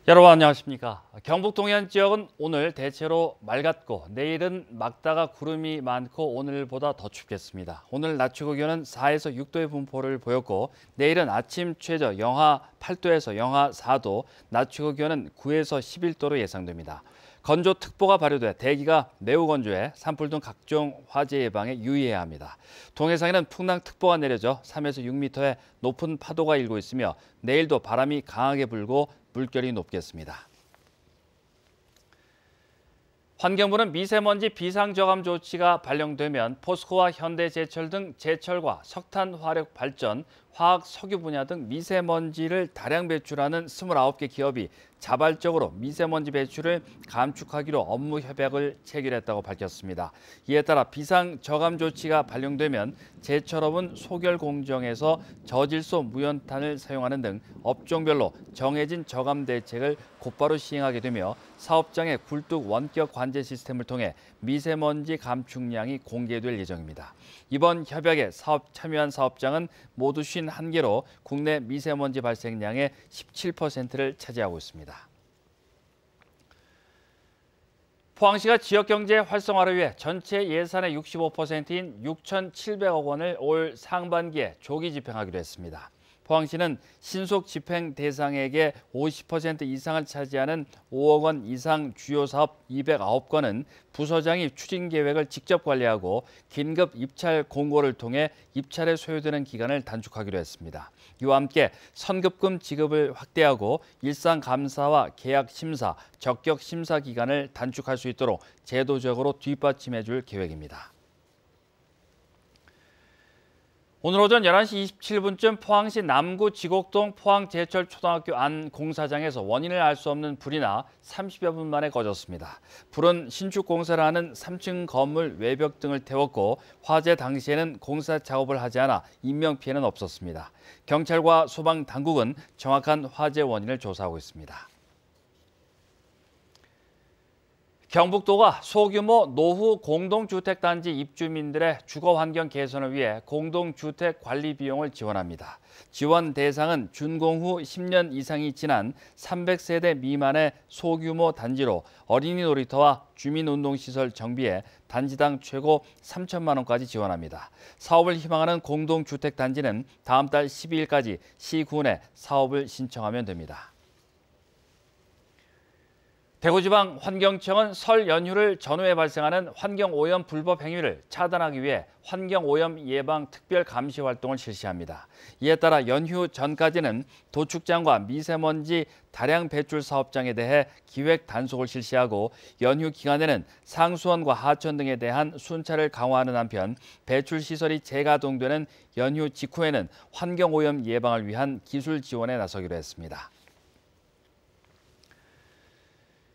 여러분 안녕하십니까. 경북 동해안 지역은 오늘 대체로 맑았고 내일은 막다가 구름이 많고 오늘보다 더 춥겠습니다. 오늘 낮 최고 기온은 4에서 6도의 분포를 보였고 내일은 아침 최저 영하 8도에서 영하 4도, 낮 최고 기온은 9에서 11도로 예상됩니다. 건조특보가 발효돼 대기가 매우 건조해 산불 등 각종 화재 예방에 유의해야 합니다. 동해상에는 풍랑특보가 내려져 3에서 6m의 높은 파도가 일고 있으며 내일도 바람이 강하게 불고 물결이 높겠습니다. 환경부는 미세먼지 비상저감 조치가 발령되면 포스코와 현대제철 등 제철과 석탄 화력 발전, 화학 석유 분야 등 미세먼지를 다량 배출하는 29개 기업이 자발적으로 미세먼지 배출을 감축하기로 업무 협약을 체결했다고 밝혔습니다. 이에 따라 비상저감 조치가 발령되면 제철업은 소결 공정에서 저질소 무연탄을 사용하는 등 업종별로 정해진 저감 대책을 곧바로 시행하게 되며 사업장의 굴뚝 원격 관제 시스템을 통해 미세먼지 감축량이 공개될 예정입니다. 이번 협약에 참여한 사업장은 모두 51개로 국내 미세먼지 발생량의 17%를 차지하고 있습니다. 포항시가 지역경제 활성화를 위해 전체 예산의 65%인 6,700억 원을 올 상반기에 조기 집행하기로 했습니다. 포항시는 신속 집행 대상액의 50% 이상을 차지하는 5억 원 이상 주요 사업 209건은 부서장이 추진 계획을 직접 관리하고 긴급 입찰 공고를 통해 입찰에 소요되는 기간을 단축하기로 했습니다. 이와 함께 선급금 지급을 확대하고 일상 감사와 계약 심사, 적격 심사 기간을 단축할 수 있도록 제도적으로 뒷받침해 줄 계획입니다. 오늘 오전 11시 27분쯤 포항시 남구 지곡동 포항제철초등학교 안 공사장에서 원인을 알 수 없는 불이 나 30여 분 만에 꺼졌습니다. 불은 신축 공사를 하는 3층 건물 외벽 등을 태웠고 화재 당시에는 공사 작업을 하지 않아 인명피해는 없었습니다. 경찰과 소방당국은 정확한 화재 원인을 조사하고 있습니다. 경북도가 소규모 노후 공동주택단지 입주민들의 주거환경 개선을 위해 공동주택 관리 비용을 지원합니다. 지원 대상은 준공 후 10년 이상이 지난 300세대 미만의 소규모 단지로 어린이 놀이터와 주민운동시설 정비에 단지당 최고 3천만 원까지 지원합니다. 사업을 희망하는 공동주택단지는 다음 달 12일까지 시군에 사업을 신청하면 됩니다. 대구지방환경청은 설 연휴를 전후에 발생하는 환경오염 불법 행위를 차단하기 위해 환경오염 예방 특별 감시 활동을 실시합니다. 이에 따라 연휴 전까지는 도축장과 미세먼지 다량 배출 사업장에 대해 기획 단속을 실시하고 연휴 기간에는 상수원과 하천 등에 대한 순찰을 강화하는 한편 배출 시설이 재가동되는 연휴 직후에는 환경오염 예방을 위한 기술 지원에 나서기로 했습니다.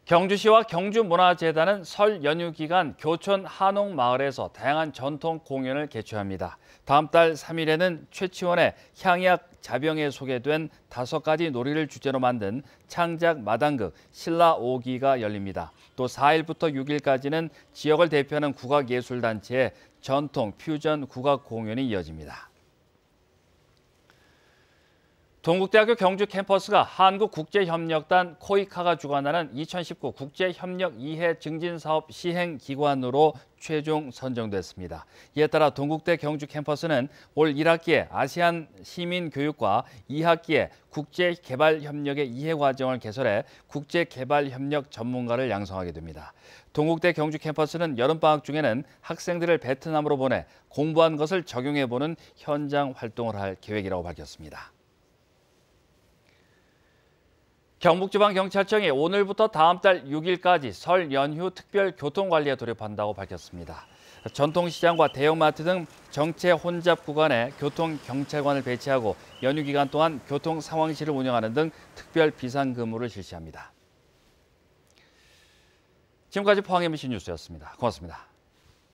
경주시와 경주문화재단은 설 연휴 기간 교촌 한옥마을에서 다양한 전통 공연을 개최합니다. 다음 달 3일에는 최치원의 향약 자병에 소개된 5가지 놀이를 주제로 만든 창작 마당극 신라 5기가 열립니다. 또 4일부터 6일까지는 지역을 대표하는 국악예술단체의 전통 퓨전 국악 공연이 이어집니다. 동국대학교 경주 캠퍼스가 한국국제협력단 코이카가 주관하는 2019 국제협력 이해 증진사업 시행기관으로 최종 선정됐습니다. 이에 따라 동국대 경주 캠퍼스는 올 1학기에 아세안 시민교육과 2학기에 국제개발협력의 이해과정을 개설해 국제개발협력 전문가를 양성하게 됩니다. 동국대 경주 캠퍼스는 여름방학 중에는 학생들을 베트남으로 보내 공부한 것을 적용해보는 현장 활동을 할 계획이라고 밝혔습니다. 경북지방경찰청이 오늘부터 다음 달 6일까지 설 연휴 특별 교통관리에 돌입한다고 밝혔습니다. 전통시장과 대형마트 등 정체 혼잡 구간에 교통경찰관을 배치하고 연휴 기간 동안 교통상황실을 운영하는 등 특별 비상근무를 실시합니다. 지금까지 포항 MBC 뉴스였습니다. 고맙습니다.